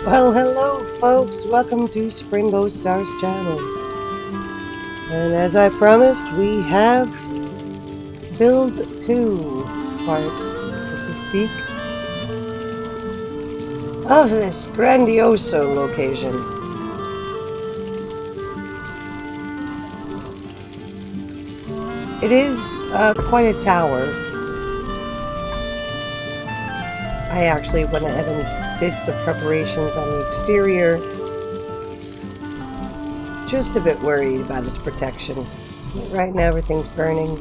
Well, hello folks, welcome to Springbow Stars channel. And as I promised, we have build 2 part, so to speak, of this grandioso location. It is quite a tower. I actually went ahead and did some preparations on the exterior. Just a bit worried about its protection. Right now everything's burning.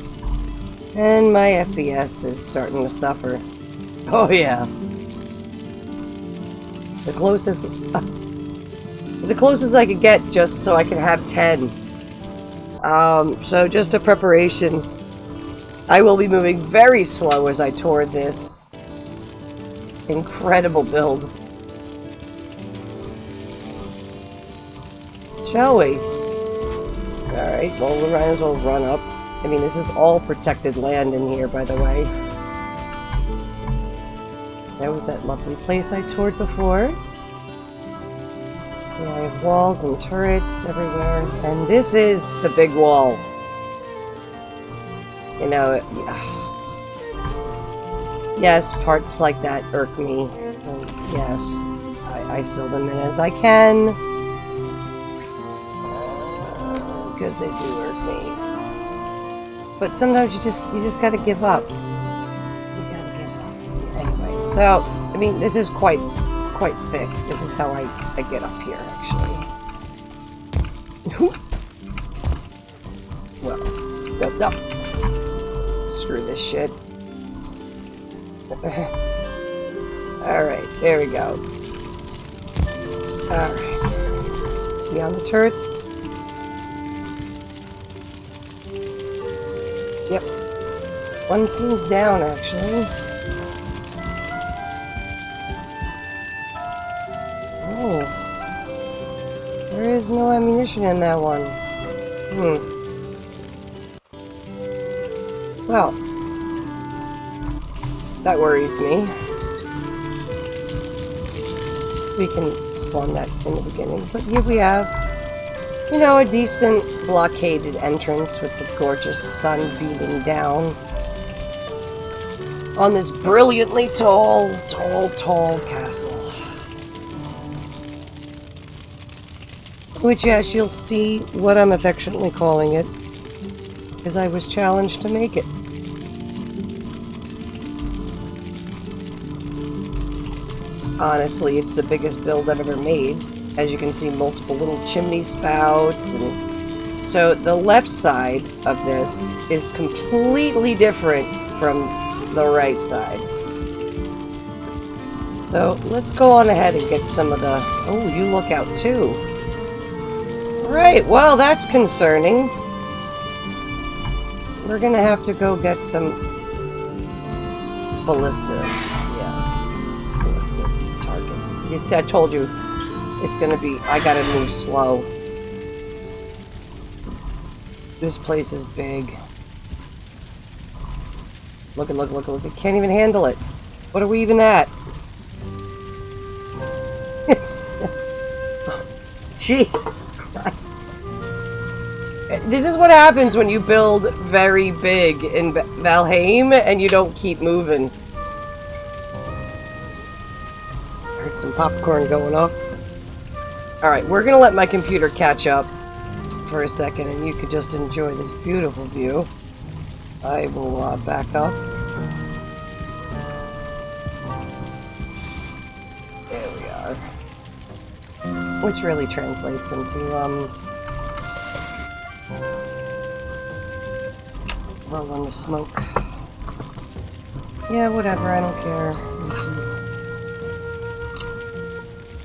And my FPS is starting to suffer. Oh yeah. The closest I could get just so I can have 10. So just a preparation. I will be moving very slow as I tour this incredible build. Shall we? Alright, well we might as well run up. I mean, this is all protected land in here, by the way. That was that lovely place I toured before. So I have walls and turrets everywhere. And this is the big wall. You know, yes, parts like that irk me. And yes, I fill them in as I can. Because they do irk me. But sometimes you just gotta give up. You gotta give up. Anyway, so I mean this is quite thick. This is how I get up here actually. Well, no. Screw this shit. Alright, there we go. Alright. Beyond the turrets. Yep. One seems down, actually. Oh. There is no ammunition in that one. Well. That worries me. We can spawn that in the beginning. But here we have, you know, a decent blockaded entrance with the gorgeous sun beaming down on this brilliantly tall castle. Which, yes, you'll see what I'm affectionately calling it, because I was challenged to make it. Honestly, it's the biggest build I've ever made. As you can see, multiple little chimney spouts, and so the left side of this is completely different from the right side. So let's go on ahead and get some of the... Oh, you look out too. Right, well that's concerning. We're gonna have to go get some ballistas. Yes, ballistic targets. You see, I told you. It's gonna be, I gotta move slow. This place is big. Look, I can't even handle it. What are we even at? It's... Jesus Christ. This is what happens when you build very big in Valheim and you don't keep moving. Heard some popcorn going off. Alright, we're gonna let my computer catch up for a second and you could just enjoy this beautiful view. I will back up. There we are. Which really translates into, well, on the smoke. Yeah, whatever, I don't care.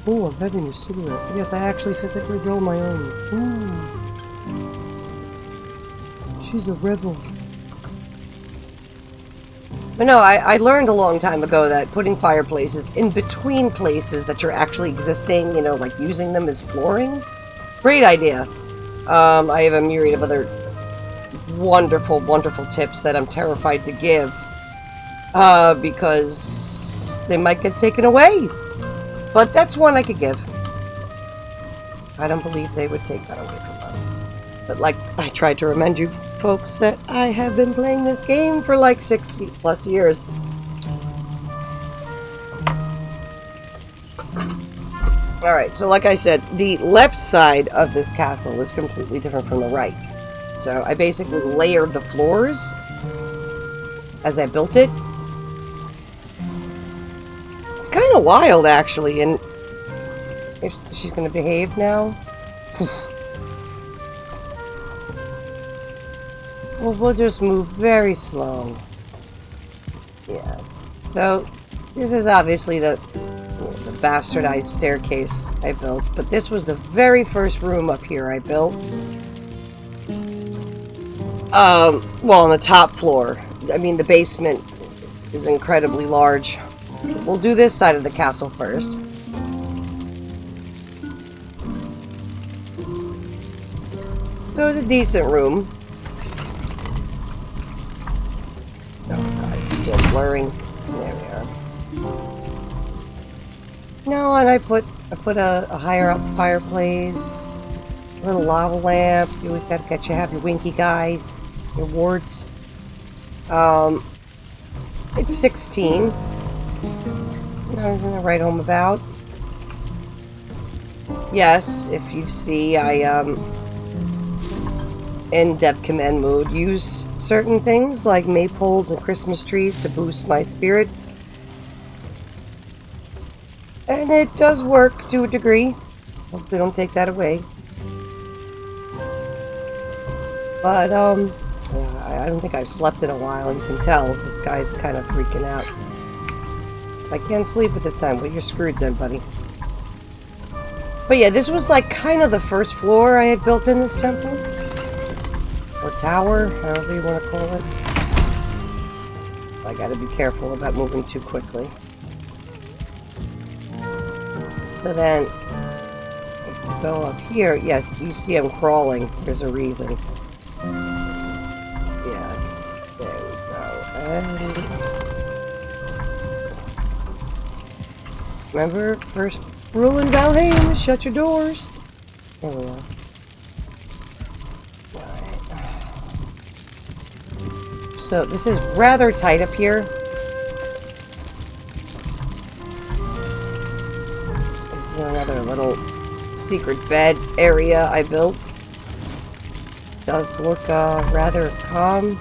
Oh, I'm having a cigarette. Yes, I actually physically roll my own. Ooh. She's a rebel. But no, I learned a long time ago that putting fireplaces in between places that you're actually existing, you know, like using them as flooring, great idea. I have a myriad of other wonderful tips that I'm terrified to give. Because they might get taken away. But that's one I could give. I don't believe they would take that away from us. But like I tried to remind you folks that I have been playing this game for like 60 plus years. Alright, so like I said, the left side of this castle is completely different from the right. So I basically layered the floors as I built it. It's kind of wild, actually, and if she's going to behave now. Well, we'll just move very slow. Yes. So, this is obviously the bastardized staircase I built, but this was the very first room up here I built. Well, on the top floor. I mean, the basement is incredibly large. We'll do this side of the castle first. So it's a decent room. Oh god, it's still blurring. There we are. No, and I put a higher up fireplace, a little lava lamp. You always gotta have your winky guys, your wards. It's 16. Nothing to write home about. Yes, if you see, I in dev command mode use certain things like maypoles and Christmas trees to boost my spirits. And it does work to a degree. Hope they don't take that away. But, I don't think I've slept in a while. You can tell this guy's kind of freaking out. I can't sleep at this time. Well, you're screwed then, buddy. But yeah, this was like kind of the first floor I had built in this temple. Or tower, however you want to call it. I gotta be careful about moving too quickly. So then, if you go up here, yes, you see I'm crawling. There's a reason. Yes, there we go. And remember, first rule in Valheim, shut your doors. There we are. Alright. So this is rather tight up here. This is another little secret bed area I built. Does look rather calm.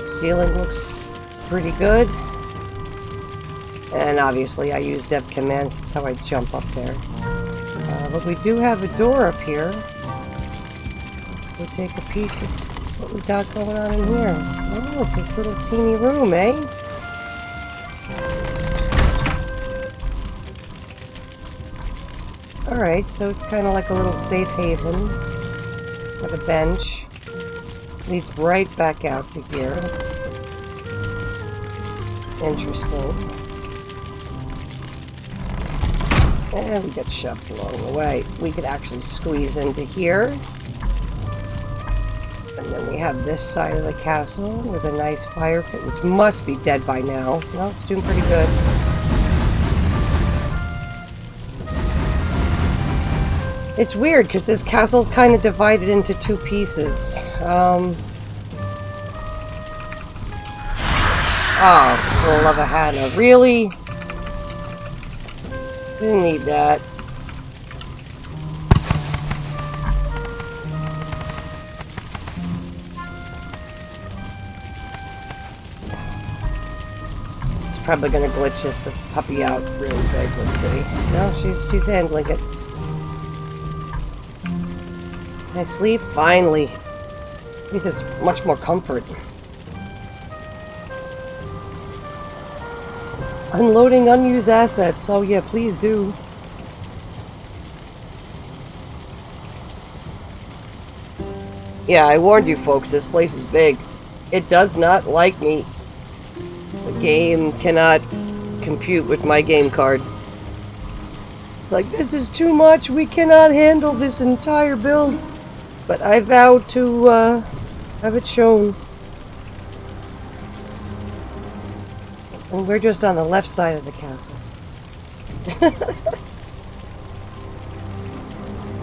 Ceiling looks pretty good. And obviously I use dev commands, that's how I jump up there. But we do have a door up here. Let's go take a peek at what we got going on in here. Oh, it's this little teeny room, eh? Alright, so it's kind of like a little safe haven. Got a bench. Leads right back out to here. Interesting. And we get shoved along the way. We could actually squeeze into here. And then we have this side of the castle with a nice fire pit, which must be dead by now. No, it's doing pretty good. It's weird because this castle's kind of divided into two pieces. Oh, full of a Hannah. Really? Didn't need that. It's probably gonna glitch this puppy out really big. Let's see. No, she's handling it. Can I sleep? Finally. At least it's much more comfort. Unloading unused assets. Oh yeah, please do. Yeah, I warned you folks, this place is big. It does not like me. The game cannot compute with my game card. It's like, this is too much, we cannot handle this entire build. But I vowed to have it shown. And we're just on the left side of the castle.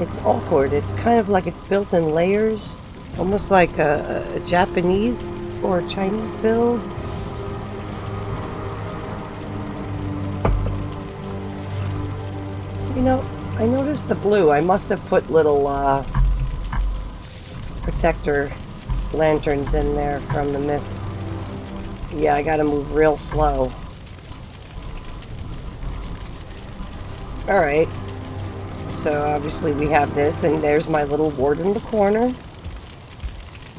It's awkward. It's kind of like it's built in layers. Almost like a Japanese or a Chinese build. You know, I noticed the blue. I must have put little protector lanterns in there from the mist. Yeah, I gotta move real slow. Alright. So obviously we have this, and there's my little ward in the corner.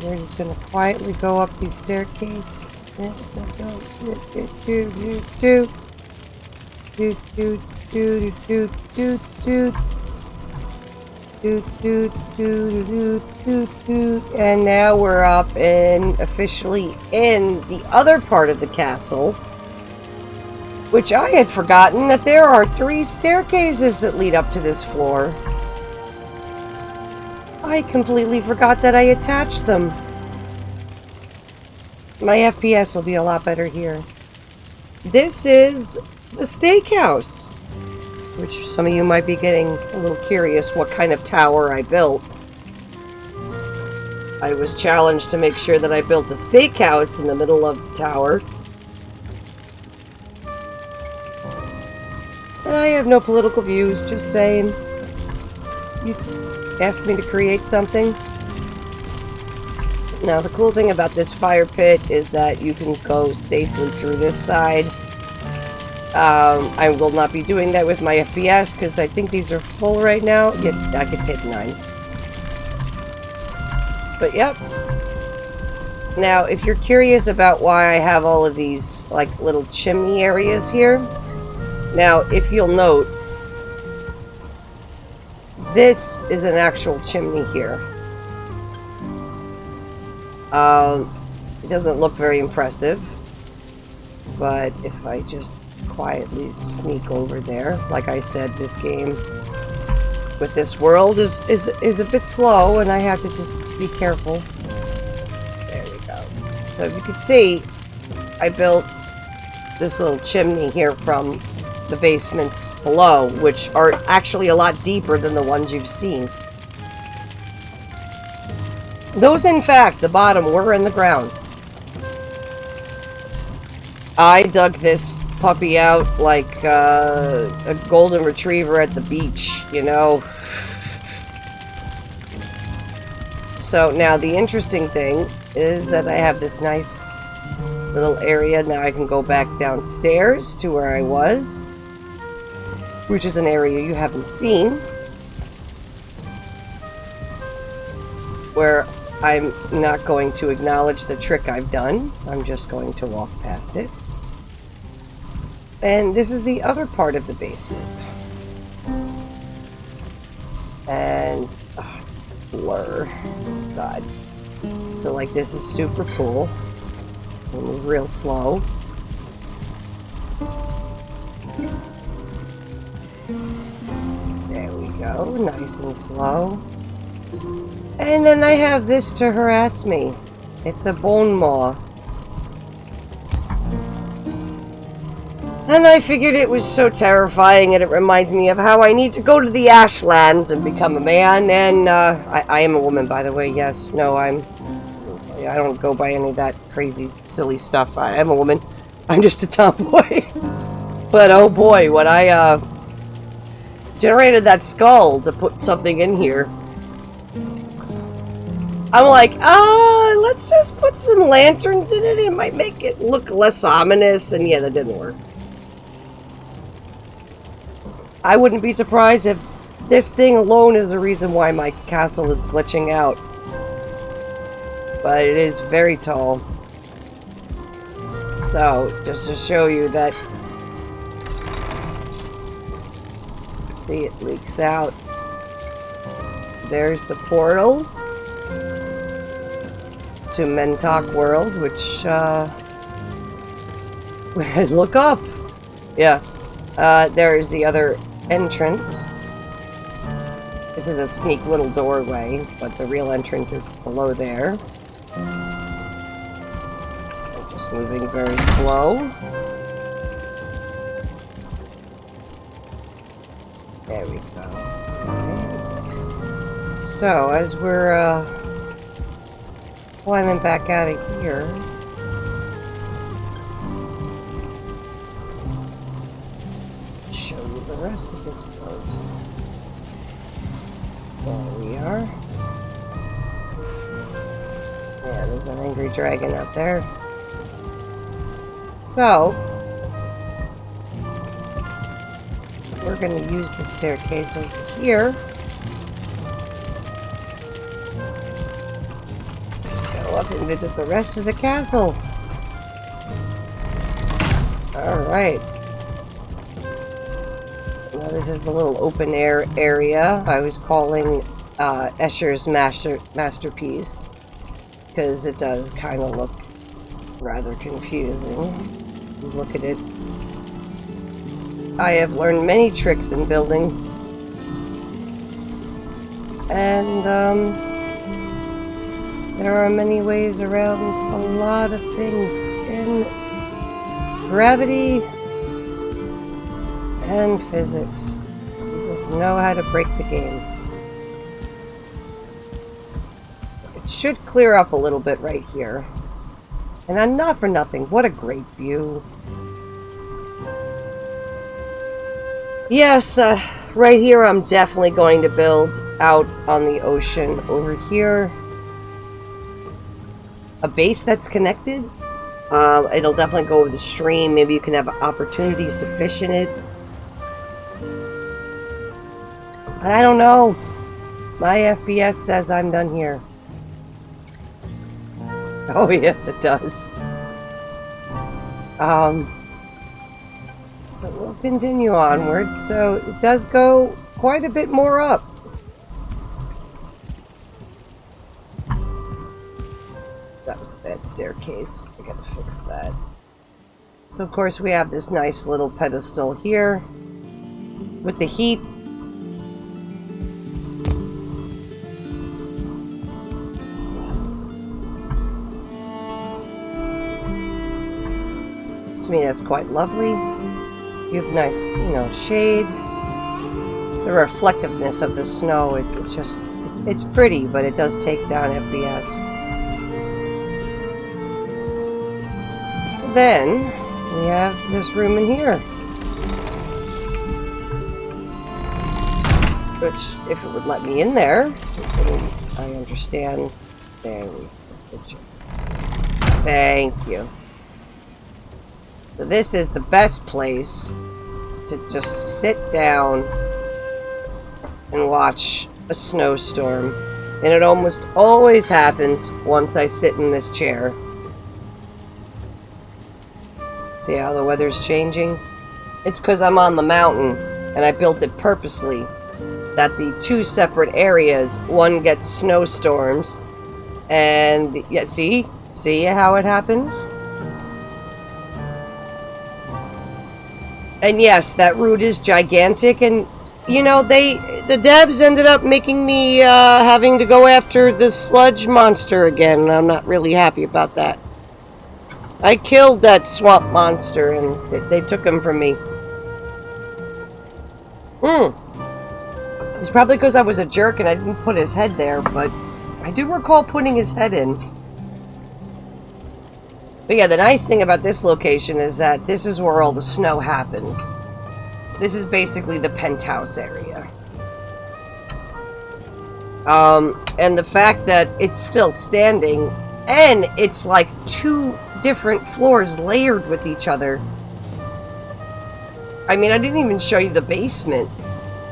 We're just gonna quietly go up these staircases. And now we're up and officially in the other part of the castle, which I had forgotten that there are 3 staircases that lead up to this floor. I completely forgot that I attached them. My FPS will be a lot better here. This is the steakhouse, which some of you might be getting a little curious what kind of tower I built. I was challenged to make sure that I built a steakhouse in the middle of the tower. And I have no political views, just saying. You asked me to create something. Now, the cool thing about this fire pit is that you can go safely through this side. I will not be doing that with my FPS because I think these are full right now. Yeah, I could take 9. But yep. Now, if you're curious about why I have all of these like little chimney areas here, now if you'll note, this is an actual chimney here. It doesn't look very impressive, but if I just quietly sneak over there, like I said, this game with this world is a bit slow, and I have to just be careful. There we go. So if you can see, I built this little chimney here from the basements below, which are actually a lot deeper than the ones you've seen. Those, in fact, the bottom were in the ground. I dug this puppy out like a golden retriever at the beach, you know. So now the interesting thing is that I have this nice little area. Now I can go back downstairs to where I was, which is an area you haven't seen, where I'm not going to acknowledge the trick I've done. I'm just going to walk past it. And this is the other part of the basement. And blur. God. So like this is super cool. We'll move real slow. There we go. Nice and slow. And then I have this to harass me. It's a bone maw. And I figured it was so terrifying, and it reminds me of how I need to go to the Ashlands and become a man. And I am a woman, by the way. Yes, no, I don't go by any of that crazy, silly stuff. I am a woman. I'm just a tomboy. But oh boy, when I generated that skull to put something in here, I'm like, let's just put some lanterns in it. It might make it look less ominous. And yeah, that didn't work. I wouldn't be surprised if this thing alone is the reason why my castle is glitching out. But it is very tall. So, just to show you that... See, it leaks out. There's the portal to Mentok World, which, look up! Yeah. There is the other entrance. This is a sneak little doorway, but the real entrance is below there. I'm just moving very slow. There we go. Right. So, as we're climbing back out of here, show you the rest of this boat. There we are. Yeah, there's an angry dragon out there. So, we're going to use the staircase over here. Go up and visit the rest of the castle. Alright. Now this is the little open air area I was calling Escher's masterpiece. Because it does kind of look rather confusing. Look at it. I have learned many tricks in building. And there are many ways around a lot of things in gravity and physics. You just know how to break the game. It should clear up a little bit right here. And not for nothing, what a great view. Yes, right here I'm definitely going to build out on the ocean. Over here, a base that's connected. It'll definitely go over the stream. Maybe you can have opportunities to fish in it. But I don't know. My FPS says I'm done here. Oh yes, it does. So we'll continue onward. So it does go quite a bit more up. That was a bad staircase. I gotta fix that. So of course we have this nice little pedestal here with the heat. To me that's quite lovely. You have nice, shade. The reflectiveness of the snow, it's pretty, but it does take down FPS. So then, we have this room in here. Which, if it would let me in there, I understand. There we go. Thank you. So this is the best place to just sit down and watch a snowstorm. And it almost always happens once I sit in this chair. See how the weather's changing? It's because I'm on the mountain and I built it purposely that the two separate areas, one gets snowstorms and yeah, see how it happens? And yes, that route is gigantic, and the devs ended up making me having to go after the sludge monster again, and I'm not really happy about that. I killed that swamp monster, and they took him from me. It's probably because I was a jerk and I didn't put his head there, but I do recall putting his head in. But yeah, the nice thing about this location is that this is where all the snow happens. This is basically the penthouse area. And the fact that it's still standing, and it's like two different floors layered with each other. I mean, I didn't even show you the basement.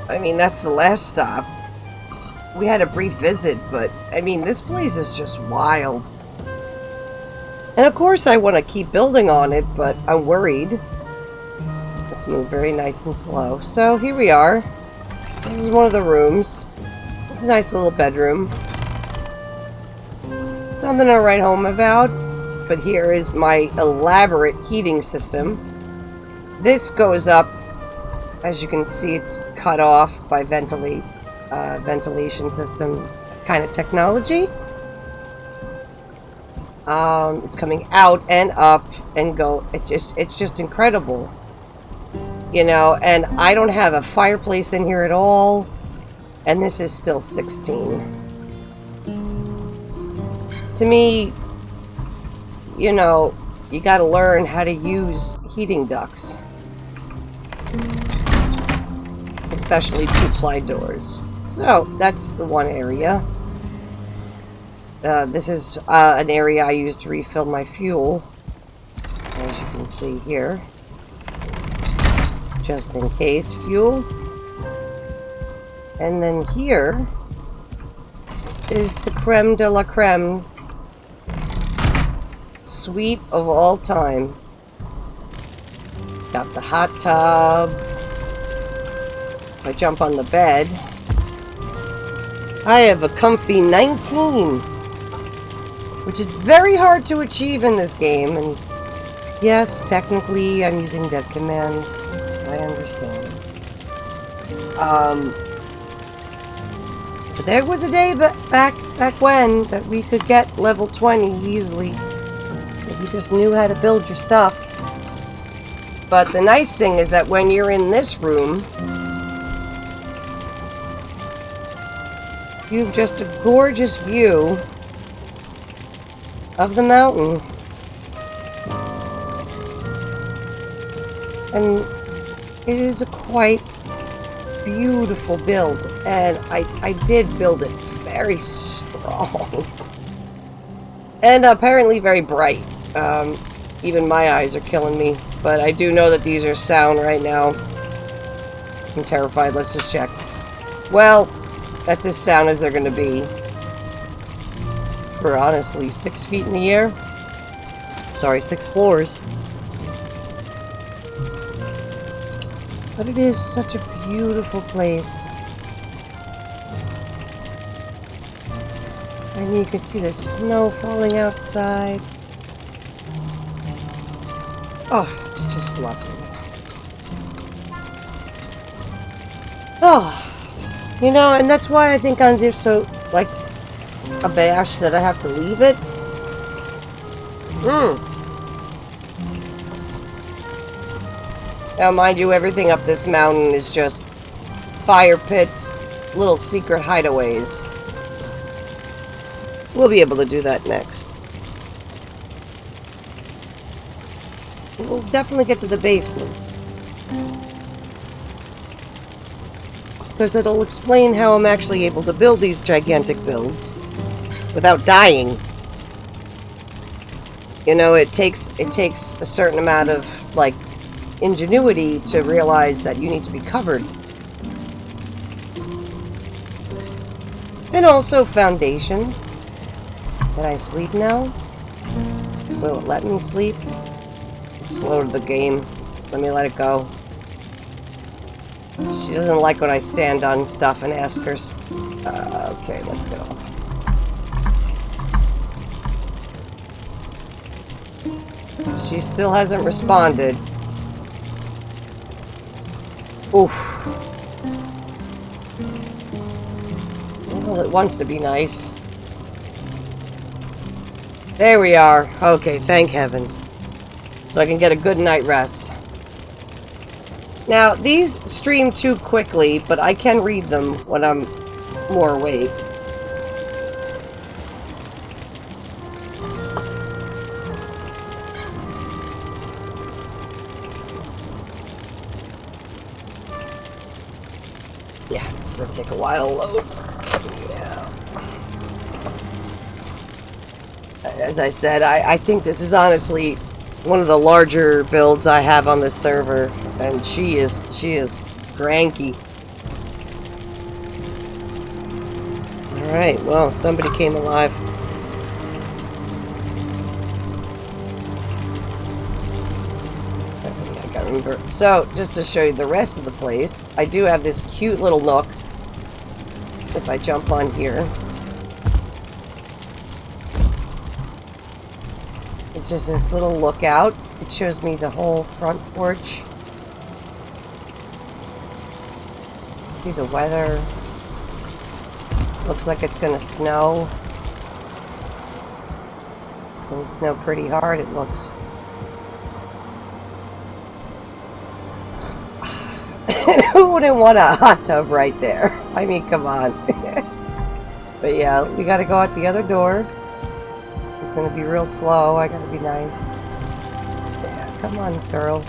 I mean, that's the last stop. We had a brief visit, but I mean, this place is just wild. And of course I want to keep building on it, but I'm worried. Let's move very nice and slow. So here we are. This is one of the rooms. It's a nice little bedroom. Something to write home about. But here is my elaborate heating system. This goes up. As you can see, it's cut off by ventilation system kind of technology. It's coming out and up and go. It's just incredible. You know, and I don't have a fireplace in here at all, and this is still 16. To me, you know, you gotta learn how to use heating ducts. Especially two-ply doors. So, that's the one area. This is an area I use to refill my fuel, as you can see here. Just in case fuel. And then here is the creme de la creme. Suite of all time. Got the hot tub. If I jump on the bed, I have a comfy 19, which is very hard to achieve in this game. And yes, technically I'm using dev commands. I understand. But there was a day back when that we could get level 20 easily. If you just knew how to build your stuff. But the nice thing is that when you're in this room, you have just a gorgeous view of the mountain. And it is a quite beautiful build. And I did build it very strong. And apparently very bright. Even my eyes are killing me. But I do know that these are sound right now. I'm terrified. Let's just check. Well, that's as sound as they're going to be. For honestly 6 feet in the air. Sorry, 6 floors. But it is such a beautiful place. And you can see the snow falling outside. Oh, it's just lovely. Oh, you know, and that's why I think I'm just so, like, abashed that I have to leave it. Now, mind you, everything up this mountain is just fire pits, little secret hideaways. We'll be able to do that next. We'll definitely get to the basement. Because it'll explain how I'm actually able to build these gigantic builds without dying. You know, it takes a certain amount of, like, ingenuity to realize that you need to be covered. And also foundations. Can I sleep now? Will it let me sleep? It's slowed the game. Let me let it go. She doesn't like when I stand on stuff and ask her. Okay, let's go. She still hasn't responded. Oof. Well, it wants to be nice. There we are. Okay, thank heavens. So I can get a good night rest. Now, these stream too quickly, but I can read them when I'm more awake. Yeah, it's gonna take a while to load. Yeah. As I said, I think this is honestly one of the larger builds I have on this server, and she is cranky. All right, well, somebody came alive. I gotta remember. So, just to show you the rest of the place, I do have this cute little nook. If I jump on here. It's just this little lookout. It shows me the whole front porch. See the weather. Looks like it's gonna snow. It's gonna snow pretty hard, it looks. Who wouldn't want a hot tub right there? I mean, come on. But yeah, we gotta go out the other door. It's gonna be real slow. I gotta be nice. Yeah, come on, girl.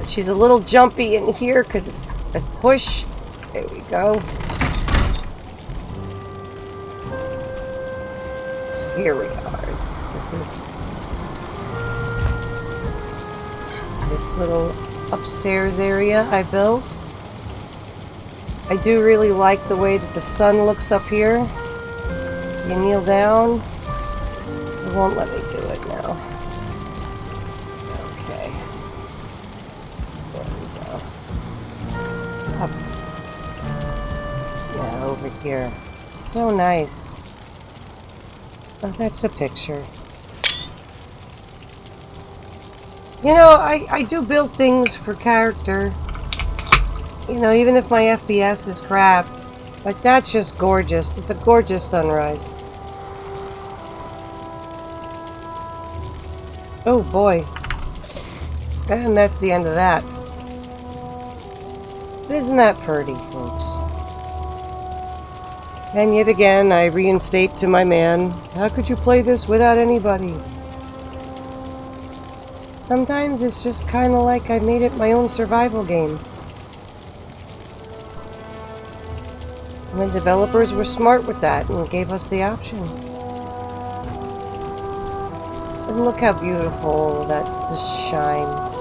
She's a little jumpy in here because it's a push. There we go. So here we are. This is this little upstairs area I built. I do really like the way that the sun looks up here. You kneel down. It won't let me do it now. Okay. There we go. Up. Yeah, over here. So nice. Oh, that's a picture. You know, I do build things for character. You know, even if my FPS is crap. But that's just gorgeous. It's a gorgeous sunrise. Oh boy. And that's the end of that. Isn't that pretty, folks? And yet again, I reinstate to my man, how could you play this without anybody? Sometimes it's just kind of like I made it my own survival game. And the developers were smart with that and gave us the option. And look how beautiful that this shines.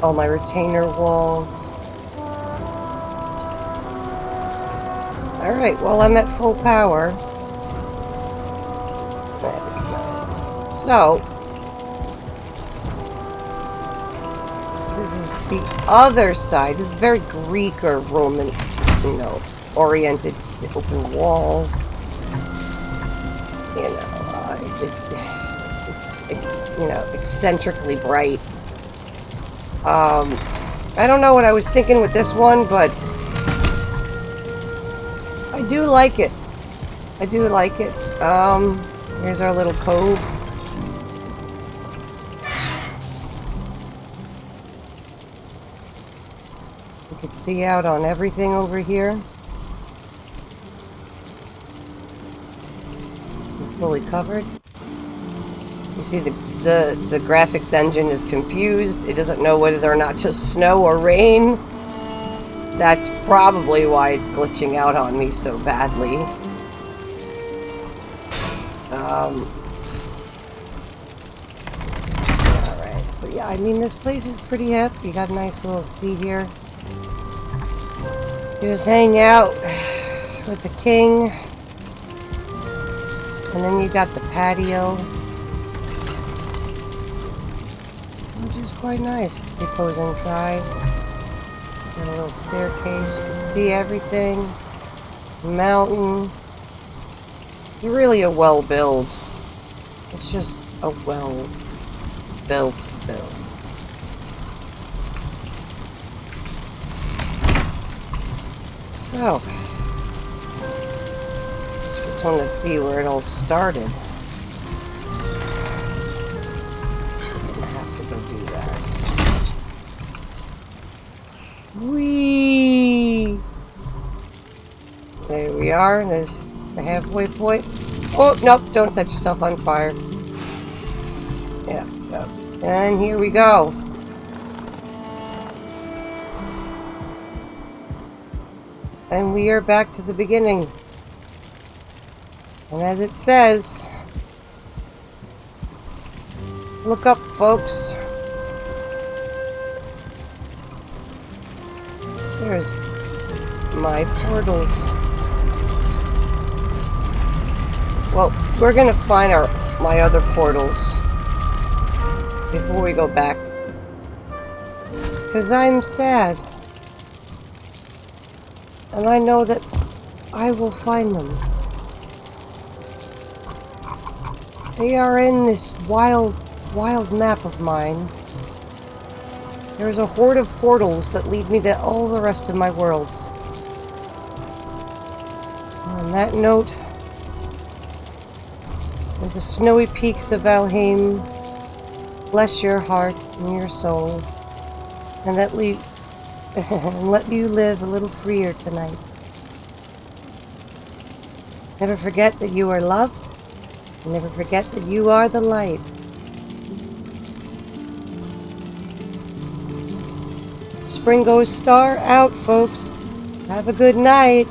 All my retainer walls. Alright, well I'm at full power. There we go. So, this is the other side. This is very Greek or Roman, you know, oriented. It's the open walls. You know, it's you know, eccentrically bright. I don't know what I was thinking with this one, but I do like it. I do like it. Here's our little cove. You can see out on everything over here. We're fully covered. You see the graphics engine is confused. It doesn't know whether or not to snow or rain. That's probably why it's glitching out on me so badly. Alright, but yeah, I mean, this place is pretty hip. You got a nice little seat here. You just hang out with the king. And then you got the patio, which is quite nice. It goes inside. Got a little staircase. You can see everything. Mountain. It's really a well build. It's just a well built build. So, just want to see where it all started. I'm gonna have to go do that. Whee! There we are. There's the halfway point. Oh, nope, don't set yourself on fire. Yeah, yep. And here we go. And we are back to the beginning. And as it says, look up, folks. There's my portals. Well, we're gonna find my other portals before we go back. 'Cause I'm sad. And I know that I will find them. They are in this wild map of mine. There's a horde of portals that lead me to all the rest of my worlds. And on that note, with the snowy peaks of Valheim, bless your heart and your soul. and and let you live a little freer tonight. Never forget that you are loved, and never forget that you are the light. Springo Star out, folks. Have a good night.